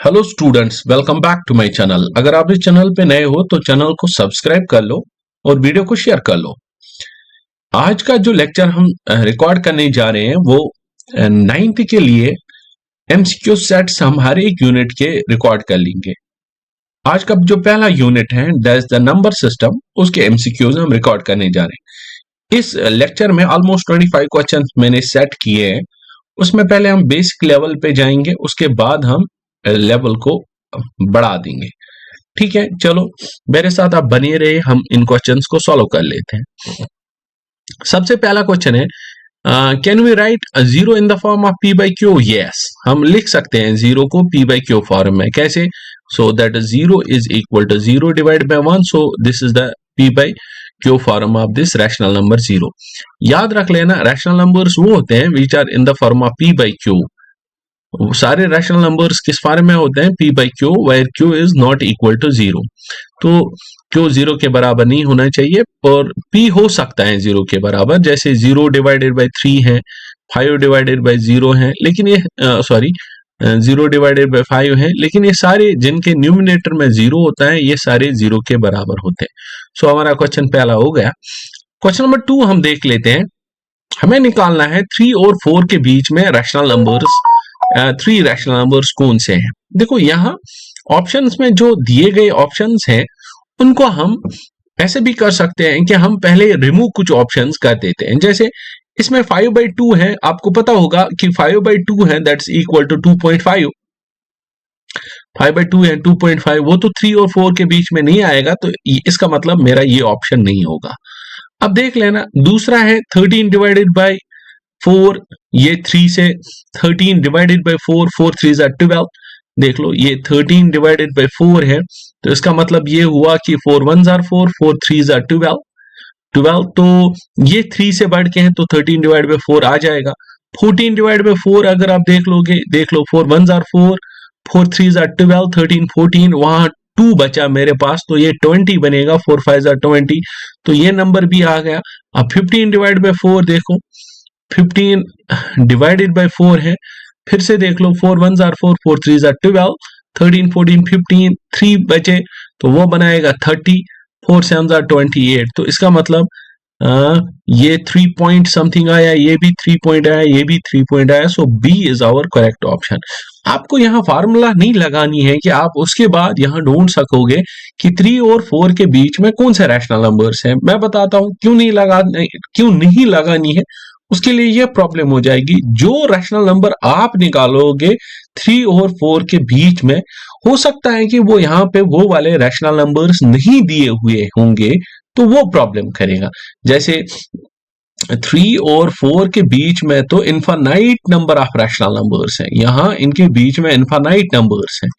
Hello students, welcome back to my channel. अगर आप इस चैनल पे नए हो तो चैनल को सब्सक्राइब कर लो और वीडियो को शेयर कर लो। आज का जो लेक्चर हम रिकॉर्ड करने जा रहे हैं वो 9th के लिए एमसीक्यू सेट्स हम हर एक यूनिट के रिकॉर्ड कर लेंगे। आज का जो पहला यूनिट है that is the number system, उसके एमसीक्यूज हम रिकॉर्ड करने जा रहे हैं। इस लेक्चर में ऑलमोस्ट 25 क्वेश्चंस मैंने सेट किए हैं। उसमें पहले हम बेसिक लेवल पे जाएंगे, उसके बाद हम लेवल को बढ़ा देंगे। ठीक है, चलो मेरे साथ आप बने रहे, हम इन क्वेश्चंस को सॉल्व कर लेते हैं। सबसे पहला क्वेश्चन है, can we write zero in the form of p by q? Yes, हम लिख सकते हैं जीरो को पी बाई क्यू फॉर्म में। कैसे? So that zero is equal to zero divide by one, so this is the p by q form of this rational number zero. याद रख लेना, रैशनल नंबर्स वो होते हैं which are in the form of p by q. सारे rational numbers किस form में होते हैं? P by q, where q is not equal to zero. तो क्यू जीरो के बराबर नहीं होना चाहिए, और पी हो सकता है जीरो के बराबर, जैसे जीरो डिवाइडेड बाई 3 है, 5 डिवाइडेड बाई 0 है, लेकिन ये जीरो डिवाइडेड बाई 5 है, लेकिन ये सारे जिनके न्यूमिनेटर में जीरो होता है ये सारे जीरो के बराबर होते हैं। सो हमारा क्वेश्चन पहला हो गया। क्वेश्चन नंबर 2 हम देख लेते हैं। हमें निकालना है 3 और 4 के बीच में रैशनल नंबर्स, 3 रैशनल नंबर्स कौन से हैं। देखो यहाँ ऑप्शंस में जो दिए गए ऑप्शंस हैं उनको हम ऐसे भी कर सकते हैं कि हम पहले रिमूव कुछ ऑप्शंस कर देते हैं। जैसे इसमें 5/2 है, आपको पता होगा कि 5/2 है दैट्स इक्वल टू 2.5। 5/2 है 2.5, वो तो 3 और 4 के बीच में नहीं आएगा, तो इसका मतलब मेरा ये ऑप्शन नहीं होगा। अब देख लेना, दूसरा है 13 डिवाइडेड बाई 4, ये 3 से 13 डिवाइडेड बाई 4, 4 3 12। देख लो ये 13 डिवाइडेड बाई 4 है, तो इसका मतलब ये हुआ कि 4 1 4, 4 3 12। तो ये 3 से बढ़ के हैं तो 13 डिवाइड बाई 4 आ जाएगा। 14 डिवाइड बाई 4 अगर आप देख लोगे, देख लो 4 1 4, 4 3 12, 13 14, वहां 2 बचा मेरे पास, तो ये 20 बनेगा, 4 5 20, तो ये नंबर भी आ गया। अब 15 डिवाइड बाई 4 देखो, 15 डिवाइडेड बाई 4 है, फिर से देख लो 4 1 4, 4 3 12, 13 14 15, 3 बचे तो वो बनाएगा 30, 4 7 28। तो इसका मतलब ये 3 पॉइंट समथिंग आया, ये भी 3 पॉइंट आया, ये भी 3 पॉइंट आया। So B is our correct option. आपको यहाँ फार्मूला नहीं लगानी है कि आप उसके बाद यहाँ ढूंढ सकोगे कि 3 और 4 के बीच में कौन से रैशनल नंबर्स हैं। मैं बताता हूँ क्यों नहीं लगानी है। उसके लिए यह प्रॉब्लम हो जाएगी, जो रैशनल नंबर आप निकालोगे 3 और 4 के बीच में, हो सकता है कि वो यहाँ पे वो वाले रैशनल नंबर्स नहीं दिए हुए होंगे, तो वो प्रॉब्लम करेगा। जैसे 3 और 4 के बीच में तो infinite number of rational numbers हैं, यहाँ इनके बीच में इनफाइनाइट नंबर्स हैं,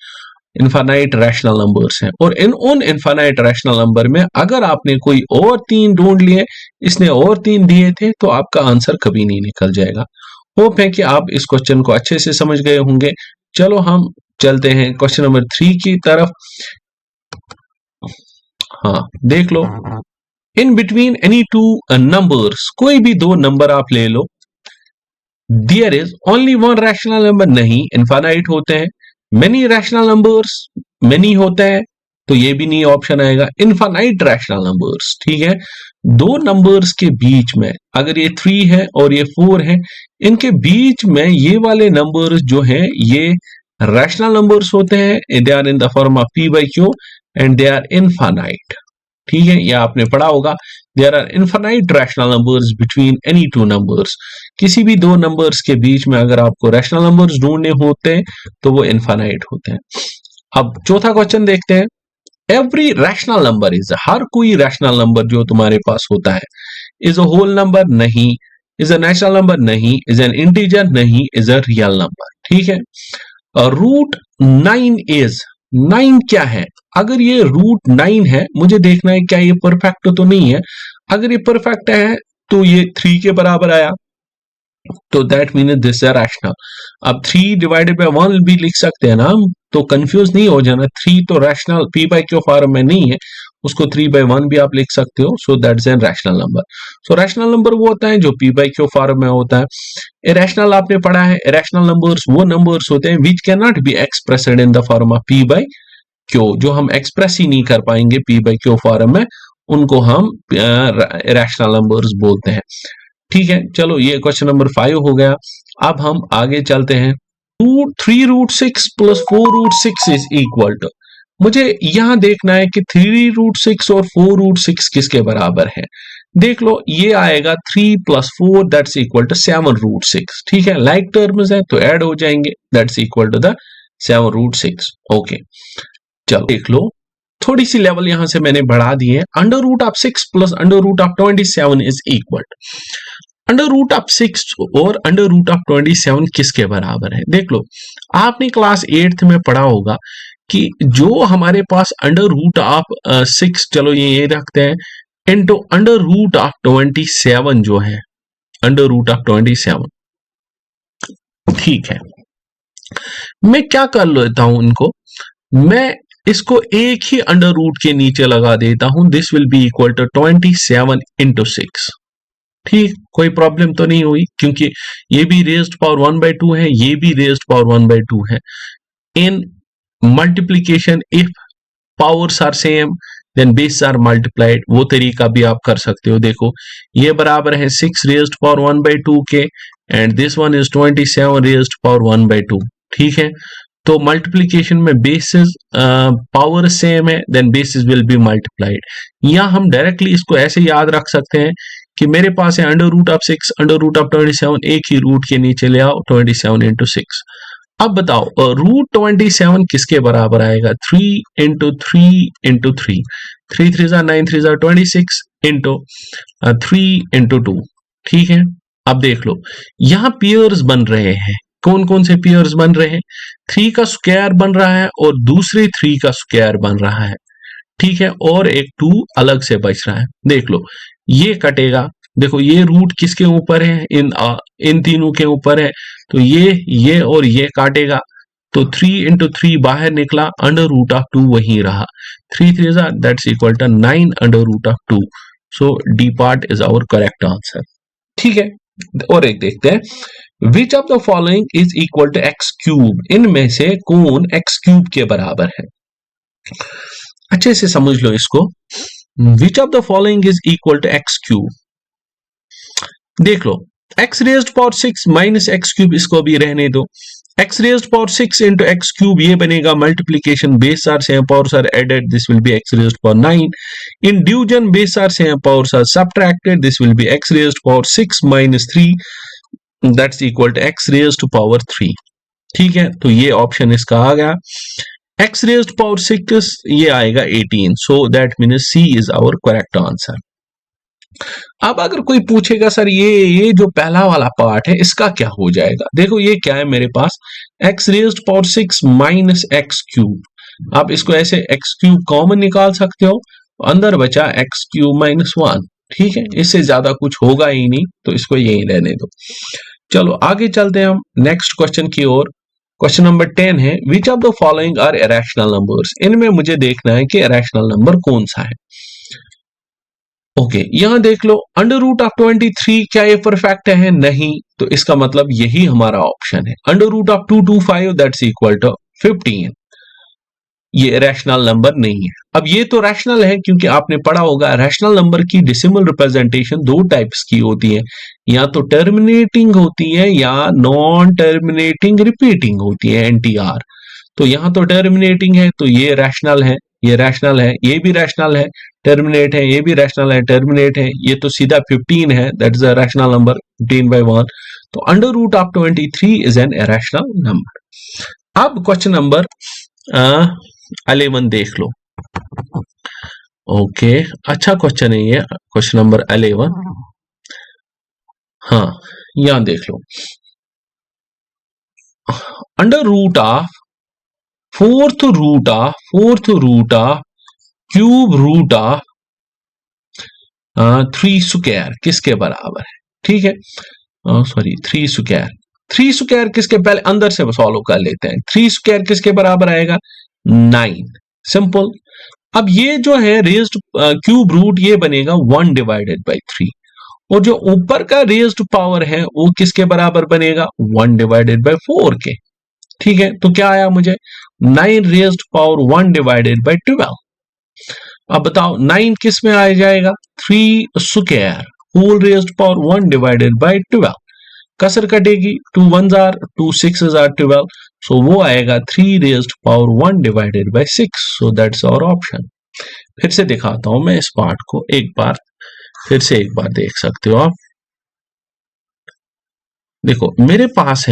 इनफाइनाइट रैशनल नंबर्स हैं, और उन इनफाइनाइट रैशनल नंबर में अगर आपने कोई और 3 ढूंढ लिए, इसने और 3 दिए थे, तो आपका आंसर कभी नहीं निकल जाएगा। होप है कि आप इस क्वेश्चन को अच्छे से समझ गए होंगे। चलो हम चलते हैं क्वेश्चन नंबर 3 की तरफ। हाँ देख लो, in between any two numbers, कोई भी दो नंबर आप ले लो, there is only one rational number, नहीं इनफाइनाइट होते हैं। मेनी रैशनल नंबर्स, मेनी होते हैं, तो ये भी नहीं ऑप्शन आएगा। इनफाइनाइट रैशनल नंबर्स, ठीक है, दो नंबर्स के बीच में अगर ये 3 है और ये 4 है, इनके बीच में ये वाले नंबर्स जो हैं ये रैशनल नंबर्स होते हैं। They are in the form of p by q and they are infinite. ठीक है, ये आपने पढ़ा होगा। There are infinite rational numbers between any two numbers, किसी भी दो नंबर्स के बीच में अगर आपको रैशनल नंबर्स ढूंढने होते हैं तो वो इनफाइनाइट होते हैं। अब चौथा क्वेश्चन देखते हैं। एवरी रैशनल नंबर इज, हर कोई रैशनल नंबर जो तुम्हारे पास होता है, इज अ होल नंबर, नहीं, इज अ नेचुरल नंबर, नहीं, इज एन इंटीजर, नहीं, इज अ रियल नंबर। ठीक है, रूट 9 इज, 9 क्या है? अगर ये रूट 9 है, मुझे देखना है क्या ये परफेक्ट तो नहीं है। अगर ये परफेक्ट है तो ये 3 के बराबर आया, तो that mean this is rational. अब 3 डिवाइडेड बाय 1 भी लिख सकते हैं ना हम, तो कंफ्यूज नहीं हो जाना। 3 तो rational P by q form में नहीं है, उसको 3/1 भी आप लिख सकते हो। So that's an rational number. So rational number वो होता है जो p/q फॉर्म में होता है। इरेशनल आपने पढ़ा है, इरेशनल नंबर्स वो नंबर्स होते हैं which can not be expressed in the form of p/q, जो हम एक्सप्रेस ही नहीं कर पाएंगे p/q फॉर्म में, उनको हम इरेशनल नंबर्स बोलते हैं। ठीक है, चलो ये क्वेश्चन नंबर 5 हो गया। अब हम आगे चलते हैं। 3√6 + 4√6 इज इक्वल टू, मुझे यहां देखना है कि 3√6 और 4√6 किसके बराबर है। देख लो, ये आएगा 3 + 4 दैट्स इक्वल टू 7√6। ठीक है, लाइक टर्म्स है तो ऐड हो जाएंगे, that's equal to the 7√6। Okay, चलो देख लो, थोड़ी सी लेवल यहां से मैंने बढ़ा दी है। √6 + √27 इज इक्वल √6 और √27 किसके बराबर है। देख लो, आपने क्लास 8th में पढ़ा होगा कि जो हमारे पास √6, चलो ये रखते हैं, इनटू √27 जो है, √27। ठीक है, मैं क्या कर लेता हूं, इनको मैं इसको एक ही अंडर रूट के नीचे लगा देता हूं। This will be equal to 27 × 6। ठीक, कोई प्रॉब्लम तो नहीं हुई, क्योंकि ये भी रेज्ड पावर 1/2 है, ये भी रेज्ड पावर 1/2 है। In multiplication if powers are same then base are multiplied, वो तरीका भी आप कर सकते हो। देखो, ये बराबर है 6 रेज्ड पावर 1/2 के, and this one is 27 raised power 1/2। ठीक है, तो मल्टीप्लीकेशन में बेसिस पावर सेम है, then basis will be multiplied. या हम डायरेक्टली इसको ऐसे याद रख सकते हैं कि मेरे पास है √6 √27, एक ही रूट के नीचे ले आओ, 27 × 6। अब बताओ, √27 किसके बराबर आएगा? 3 × 3 × 3, 3 3 9 3 26 × 3 × 2। ठीक है, अब देख लो, यहां पेयर्स बन रहे हैं। कौन कौन से पेयर्स बन रहे हैं? 3 का स्क्वायर बन रहा है और दूसरे 3 का स्क्वायर बन रहा है। ठीक है, और एक 2 अलग से बच रहा है। देख लो, ये कटेगा। देखो, ये रूट किसके ऊपर है? इन तीनों के ऊपर है, तो ये और ये काटेगा, तो 3 × 3 बाहर निकला, √2 वहीं रहा। 3 3 that's equal to 9 √2। So D part is our correct answer. ठीक है, और एक देखते हैं, which of the following is equal to x³? इनमें से कौन x³ के बराबर है? अच्छे से समझ लो इसको। Which of the following is equal to x³? देख लो, x⁻6 - x³, इसको भी रहने दो। x⁻6 × x³ ये बनेगा multiplication, base are same, powers are added, this will be x⁻9। In division, base are same, powers are subtracted, this will be x⁻6 - 3, that's equal to x⁻3। ठीक है, तो ये ऑप्शन इसका आ गया। x⁻6 ये आएगा 18, so that means C is our correct answer. अब अगर कोई पूछेगा सर ये जो पहला वाला पार्ट है इसका क्या हो जाएगा? देखो, ये क्या है मेरे पास, x⁻6 - x³। आप इसको ऐसे x³ कॉमन निकाल सकते हो, अंदर बचा x³ - 1। ठीक है, इससे ज्यादा कुछ होगा ही नहीं, तो इसको यही रहने दो। चलो आगे चलते हैं हम नेक्स्ट क्वेश्चन की ओर। क्वेश्चन नंबर 10 है, which of the following are irrational numbers? इनमें मुझे देखना है कि इरेशनल नंबर कौन सा है। ओके, यहां देख लो, √23 क्या ये परफेक्ट है? नहीं, तो इसका मतलब यही हमारा ऑप्शन है। √225 दैट्स इक्वल टू 15, ये रैशनल नंबर नहीं है। अब ये तो रैशनल है, क्योंकि आपने पढ़ा होगा रैशनल नंबर की डेसिमल रिप्रेजेंटेशन 2 टाइप्स की होती है, या तो टर्मिनेटिंग होती है या नॉन टर्मिनेटिंग रिपीटिंग होती है, NTR। तो यहां तो टर्मिनेटिंग है, तो ये रैशनल है, ये रैशनल है, ये भी रैशनल है, टर्मिनेट है, ये भी रैशनल है, टर्मिनेट है, ये तो सीधा 15 है, that is a rational number, 15/1। तो √23 इज एन इरेशनल नंबर। अब क्वेश्चन नंबर 11 देख लो। ओके, अच्छा क्वेश्चन है ये, क्वेश्चन नंबर 11। हाँ, यहां देख लो, fourth root of cube root of 3 square किसके बराबर है? ठीक है, सॉरी 3 स्क्वायर, 3 स्क्वायर किसके, पहले अंदर से सॉल्व कर लेते हैं। 3 स्क्वायर किसके बराबर आएगा? 9, सिंपल। अब ये जो है रेज्ड क्यूब रूट ये बनेगा 1 डिवाइडेड बाई 3, और जो ऊपर का रेज्ड पावर है वो किसके बराबर बनेगा, 1 डिवाइडेड बाई 4 के। ठीक है, तो क्या आया मुझे, 9 रेज्ड पावर 1 डिवाइडेड बाई 12। अब बताओ 9 किस में आ जाएगा, 3 square whole raised power 1 divided by 12। कसर कटेगी, 2 1s are 2 6s are 12, सो वो आएगा 3 raised power 1 divided by 6। So that's our option. फिर से दिखाता हूं मैं इस पार्ट को एक बार, फिर से एक बार देख सकते हो आप। देखो मेरे पास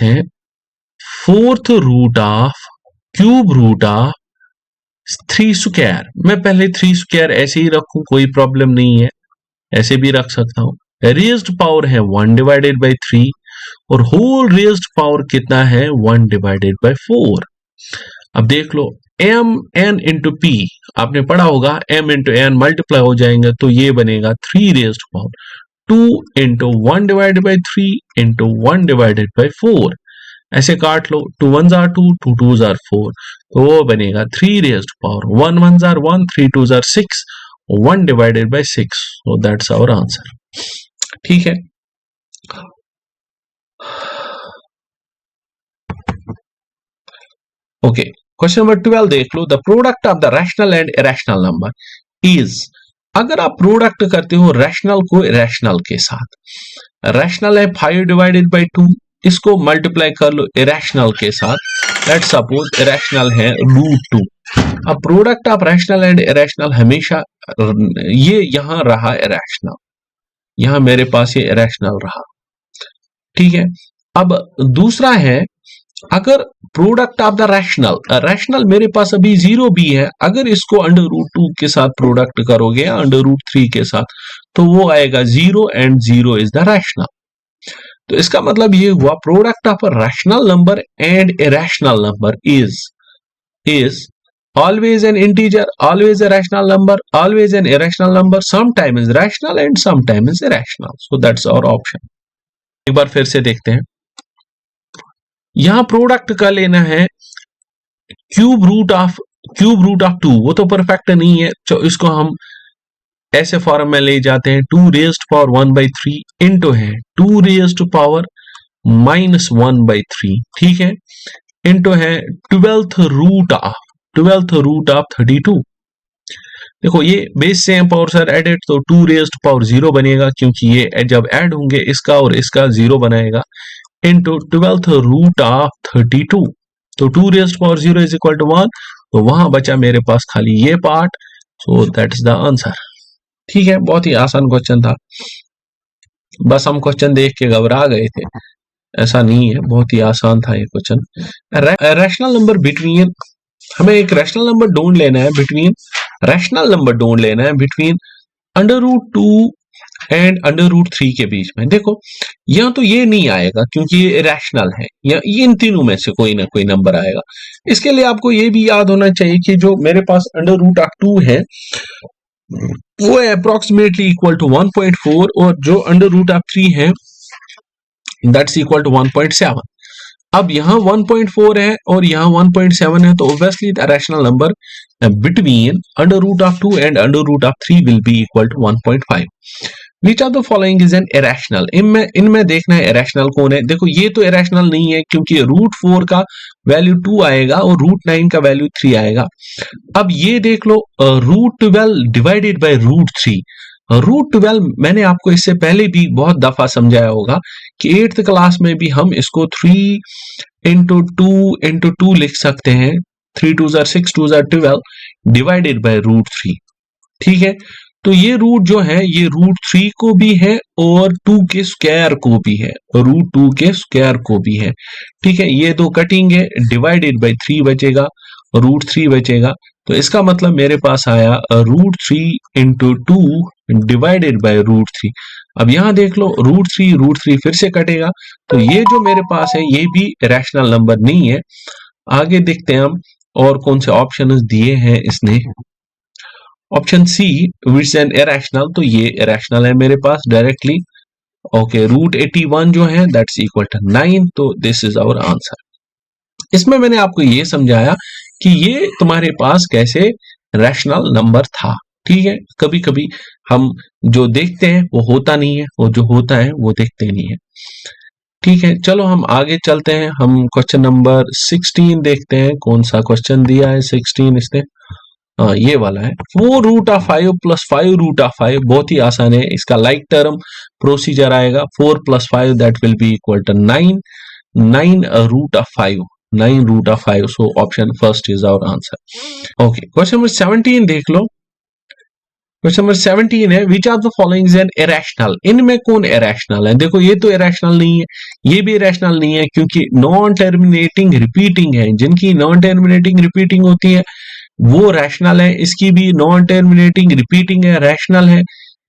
है fourth root of cube root of 3 square. मैं पहले 3 स्क्वायर ऐसे ही रखूं, कोई प्रॉब्लम नहीं है, ऐसे भी रख सकता हूं। रेज्ड पावर है 1 डिवाइडेड बाई 3, और होल रेज्ड पावर कितना है, 1 डिवाइडेड बाई 4। अब देख लो m n इंटू पी, आपने पढ़ा होगा m इंटू एन मल्टीप्लाई हो जाएंगे तो ये बनेगा 3 raised power 2 into 1 divided by 3 into 1 divided by 4। ऐसे काट लो, 2 1s are 2 2 2s are 4, तो वो बनेगा 3 raised power 1 1s are 1 3 2s are 6 1 divided by 6। So that's our answer. ठीक है, ओके क्वेश्चन नंबर 12 देख लो, the product of the rational and irrational number is. अगर आप प्रोडक्ट करते हो रैशनल को इरेशनल के साथ, रैशनल है 5 डिवाइडेड बाई 2, इसको मल्टीप्लाई कर लो इरेशनल के साथ, लेट्स सपोज इरेशनल है √2। अब product of rational and irrational हमेशा ये यहां रहा इरेशनल, यहां मेरे पास ये इरेशनल रहा। ठीक है, अब दूसरा है, अगर product of the rational, rational मेरे पास अभी 0 भी है, अगर इसको √2 के साथ प्रोडक्ट करोगे या √3 के साथ, तो वो आएगा 0 एंड 0 इज द रैशनल। तो इसका मतलब ये हुआ product of a rational number and irrational number is always an integer, always a rational number, always an irrational number, sometime is rational and sometime is irrational. So that's our option. एक बार फिर से देखते हैं, यहां product का लेना है cube root of 2, वो तो परफेक्ट नहीं है, तो इसको हम ऐसे फॉर्म में ले जाते हैं, 2 रेज्ड पावर 1 बाई 3 इंटू है 2 रेज्ड पावर -1 बाई 3, ठीक है, इंटू है 12th रूट ऑफ 32। देखो ये बेस सेम पावर सर एडेड, तो 2 रेज्ड पावर 0 बनेगा, क्योंकि ये जब ऐड होंगे इसका और इसका 0 बनाएगा, इंटू 12th रूट ऑफ 32, तो 2 raised power 0 is equal to 1, तो वहां बचा मेरे पास खाली ये part. So that is the answer. ठीक है, बहुत ही आसान क्वेश्चन था, बस हम क्वेश्चन देख के घबरा गए थे, ऐसा नहीं है, बहुत ही आसान था ये क्वेश्चन। रैशनल नंबर बिटवीन, हमें एक रैशनल नंबर ढूंढ लेना है बिटवीन, रैशनल नंबर ढूंढ लेना है बिटवीन √2 एंड √3 के बीच में। देखो यहाँ तो ये नहीं आएगा क्योंकि ये रैशनल है, या इन तीनों में से कोई ना कोई नंबर आएगा। इसके लिए आपको ये भी याद होना चाहिए कि जो मेरे पास √2 है वो है अप्रोक्सीमेटली इक्वल टू 1.4, और जो √3 है दैट्स इक्वल टू 1.7। अब यहाँ 1.4 है और यहाँ 1.7 है, तो obviously the rational number between √2 and √3 will be equal to 1.5। Which of the following is an irrational? इनमें देखना है irrational कौन है। देखो ये तो irrational नहीं है क्योंकि √4 का वैल्यू 2 आएगा और √9 का वैल्यू 3 आएगा। अब ये देख लो √12 डिवाइडेड बाय √3। √12 मैंने आपको इससे पहले भी बहुत दफा समझाया होगा कि 8th क्लास में भी हम इसको 3 इंटू 2 लिख सकते हैं, 3 2s are 6 2s are 12 divided by √3। ठीक है, तो ये रूट जो है ये √3 को भी है और 2 के स्क्वायर को भी है, √2 के स्क्वायर को भी है। ठीक है, ये दो कटेंगे, डिवाइडेड बाय 3 बचेगा, √3 बचेगा, तो इसका मतलब मेरे पास आया √3 इंटू 2 डिवाइडेड बाय √3। अब यहां देख लो √3 फिर से कटेगा, तो ये जो मेरे पास है ये भी रैशनल नंबर नहीं है। आगे देखते हैं हम और कौन से ऑप्शन दिए हैं इसने। Option C which an irrational, तो ये इरेशनल है मेरे पास डायरेक्टली। ओके, √81 जो है दैट्स इक्वल टू 9, तो दिस इज आवर आंसर। इसमें मैंने आपको ये समझाया कि ये तुम्हारे पास कैसे रैशनल नंबर था। ठीक है, कभी कभी हम जो देखते हैं वो होता नहीं है, वो जो होता है वो देखते नहीं है। ठीक है, चलो हम आगे चलते हैं। हम क्वेश्चन नंबर 16 देखते हैं, कौन सा क्वेश्चन दिया है 16 इसने। ये वाला है 4√5 + 5√5। बहुत ही आसान है, इसका लाइक टर्म प्रोसीजर आएगा। 4 + 5 that will be equal to 9, 9√5, 9√5। So option first is our answer. Okay, question number 17 देख लो। क्वेश्चन नंबर 17 है, which of the following is an irrational. इनमें कौन इरेशनल है? देखो ये तो इरेशनल नहीं है, ये भी इरेशनल नहीं है, क्योंकि नॉन टर्मिनेटिंग रिपीटिंग है। जिनकी नॉन टर्मिनेटिंग रिपीटिंग होती है वो रैशनल है। इसकी भी नॉन टर्मिनेटिंग रिपीटिंग है, रैशनल है।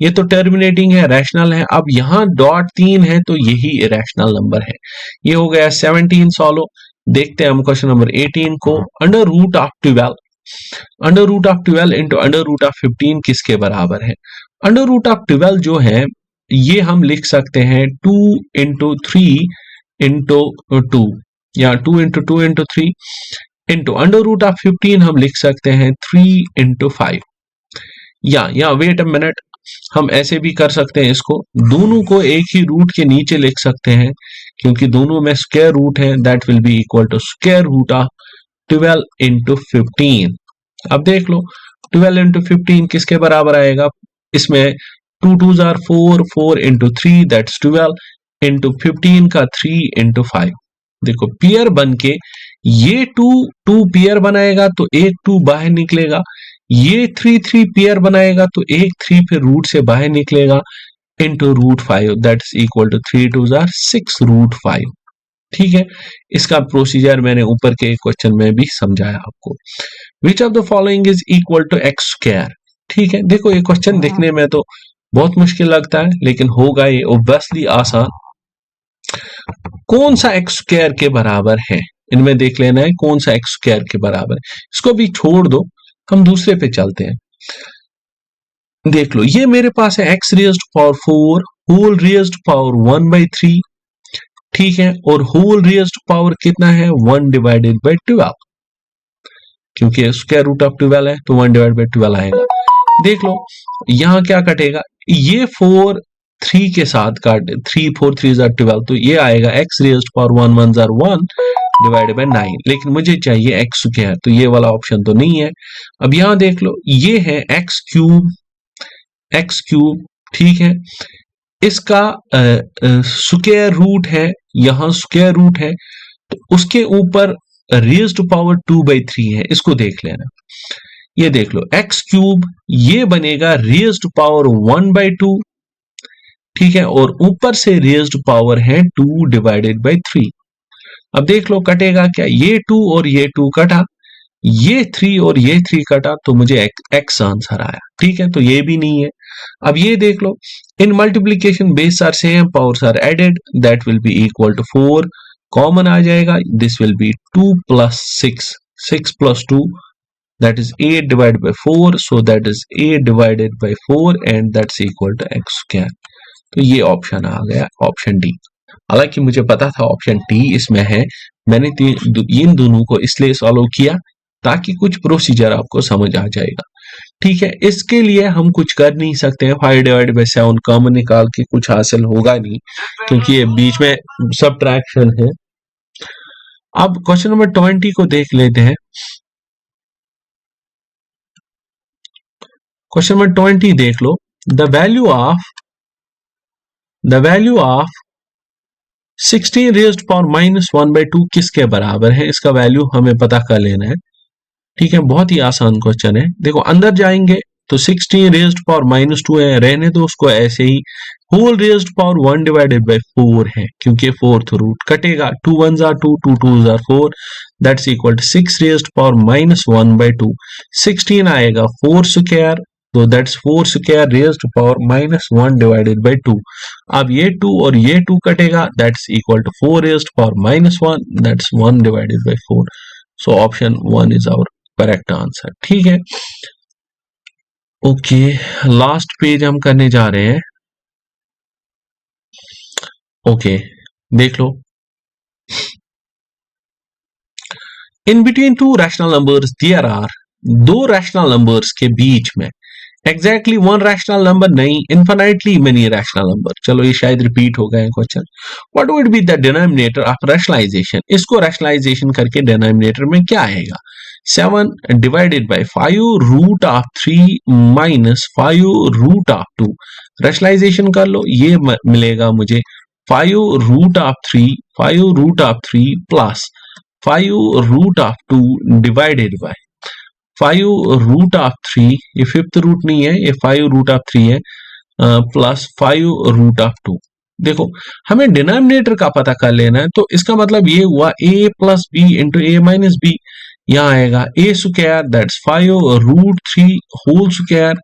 ये तो टर्मिनेटिंग है, रैशनल है। अब यहाँ डॉट 3 है तो यही इरेशनल नंबर है। ये हो गया 17 सॉल्व। देखते हैं हम क्वेश्चन नंबर 18 को। Under root of 12, under root of 12 into under root of 15 किसके बराबर है? अंडर रूट ऑफ 12 जो है ये हम लिख सकते हैं 2 इंटू 3 इंटू 2, या 2 into 2 into 3 into under root of 15 हम लिख सकते हैं 3 इंटू 5। या वेट अ मिनट, हम ऐसे भी कर सकते हैं इसको, दोनों को एक ही रूट के नीचे लिख सकते हैं, क्योंकि दोनों में स्क्वायर रूट है। That will be equal to square root of 12 into 15। अब देख लो 12 इंटू 15 किसके बराबर आएगा? इसमें 2 2s are 4, 4 into 3 that's 12 into 15 का 3 इंटू 5। देखो पेयर बन के ये 2 पेयर बनाएगा तो एक 2 बाहर निकलेगा, ये 3 पेयर बनाएगा तो एक 3 फिर रूट से बाहर निकलेगा into √5 that's equal to 3 2s are 6√5। ठीक है, इसका प्रोसीजर मैंने ऊपर के क्वेश्चन में भी समझाया आपको। Which of the following is equal to x square. ठीक है, देखो ये क्वेश्चन देखने में तो बहुत मुश्किल लगता है, लेकिन होगा ये ऑब्वियसली आसान। कौन सा एक्स स्क्वायर के बराबर है? इनमें देख लेना है कौन सा एक्स स्क्वायर के बराबर है। इसको भी छोड़ दो, हम दूसरे पे चलते हैं। देख लो ये मेरे पास है x raised power 4 whole raised power 1/3। ठीक है, और होल रेज्ड पावर कितना है? 1 डिवाइडेड बाई 12, क्योंकि स्क्वायर रूट ऑफ 12 है तो 1 डिवाइड बाई 12 आएगा। देख लो यहां क्या कटेगा, ये 4 3 के साथ काट, 3 4 3 जार 12, तो ये आएगा x raised power 1 1 jar 1 divided by 9। लेकिन मुझे चाहिए एक्स स्क्वायर, तो ये वाला ऑप्शन तो नहीं है। अब यहां देख लो ये है एक्स क्यूब, एक्स क्यूब। ठीक है, इसका स्क्वायर रूट है, यहां स्क्वायर रूट है, तो उसके ऊपर रेज्ड पावर 2/3 है। इसको देख लेना, ये देख लो एक्स क्यूब, ये बनेगा रेज्ड पावर 1/2। ठीक है, और ऊपर से रेज्ड पावर है 2 डिवाइडेड बाई 3। अब देख लो कटेगा क्या, ये 2 और ये 2 कटा, ये 3 और ये 3 कटा, तो मुझे एक्स आंसर आया। ठीक है, तो ये भी नहीं है। अब ये देख लो, in multiplication base are same, powers are added, that will be equal to 4, common आ जाएगा, this will be 2 + 6, 6 + 2 that is 8 divided by 4, so that is 8 divided by 4 and that's equal to x square। तो ये option आ गया, option D. हालांकि मुझे पता था option D इसमें है, मैंने इन दोनों को इसलिए सॉल्व किया ताकि कुछ प्रोसीजर आपको समझ आ जाएगा। ठीक है, इसके लिए हम कुछ कर नहीं सकते हैं, 5 डिवाइड बाई 7 कॉमन निकाल के कुछ हासिल होगा नहीं, क्योंकि ये बीच में सबट्रैक्शन है। अब क्वेश्चन नंबर 20 को देख लेते हैं। क्वेश्चन नंबर 20 देख लो, the value of 16 raised power -1/2 किसके बराबर है? इसका वैल्यू हमें पता कर लेना है। ठीक है, बहुत ही आसान क्वेश्चन है। देखो अंदर जाएंगे तो 16 रेज्ड पावर -2 है, रहने दो उसको ऐसे ही। Whole raised power 1 divided by 4 है, क्योंकि फोर्थ रूट कटेगा, 2 1s are 2, 2 2s are 4, that's equal to 6 raised power -1/2। 16 आएगा 4 स्क्वायर, तो that's 4 square raised power -1 divided by 2। अब ये 2 और ये 2 कटेगा, that's equal to 4 raised power -1, that's 1 divided by 4। So option 1 is our correct answer. ठीक है, ओके, लास्ट पेज हम करने जा रहे हैं। ओके, देख लो in between two rational numbers there are, दो रैशनल नंबर्स के बीच में एग्जैक्टली वन रैशनल नंबर नहीं, इन्फिनाइटली मेनी रैशनल नंबर। चलो ये शायद रिपीट हो गए क्वेश्चन। What would be the denominator of rationalisation, इसको रैशनलाइजेशन करके डिनोमिनेटर में क्या आएगा? 7 divided by 5 root of 3 minus 5 root of 2। Rationalisation कर लो, ये मिलेगा मुझे 5 root of 3, 5 root of 3 plus 5 root of 2 divided by 5 root of 3, ये फिफ्थ रूट नहीं है, ये 5 रूट ऑफ 3 है, प्लस 5 रूट ऑफ 2। देखो हमें डिनोमिनेटर का पता कर लेना है, तो इसका मतलब ये हुआ a plus b into a minus b. यहाँ आएगा a square that's 5 root 3 whole square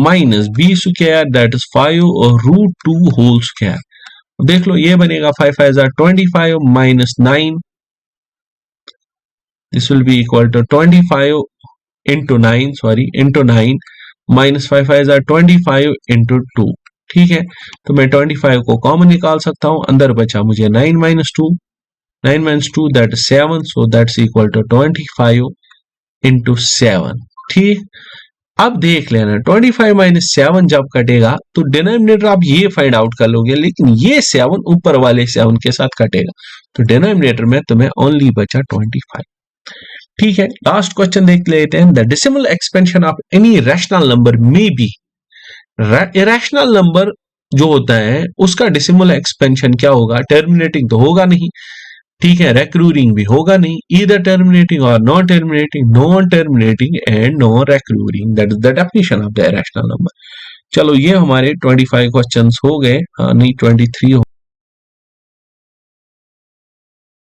minus b square that is 5 root 2 whole square. देख लो ये बनेगा 5 5 25 minus 9, this will be equal to 25 into 9, sorry into 9 minus 5 5 25 into 2। ठीक है, तो मैं 25 को कॉमन निकाल सकता हूं, अंदर बचा मुझे 9 minus 2, 9 minus 2 that is 7, so that's equal to 25 into 7। ठीक, अब देख लेना 25 माइनस 7 जब कटेगा तो डिनोमिनेटर आप ये फाइंड आउट कर लोगे, लेकिन ये 7 ऊपर वाले 7 के साथ कटेगा, तो डिनोमिनेटर में तुम्हें ओनली बचा 25। ठीक है, लास्ट क्वेश्चन देख लेते हैं। The decimal expansion of any rational number में बी, इरेशनल नंबर जो होता है उसका डेसिमल एक्सपेंशन क्या होगा? टर्मिनेटिंग तो होगा नहीं, ठीक है, रेक्रूरिंग भी होगा नहीं, ईदर टर्मिनेटिंग और non terminating, non terminating and non recurring, that is the definition of the irrational number. चलो ये हमारे 25 क्वेश्चंस हो गए, नहीं 23 हो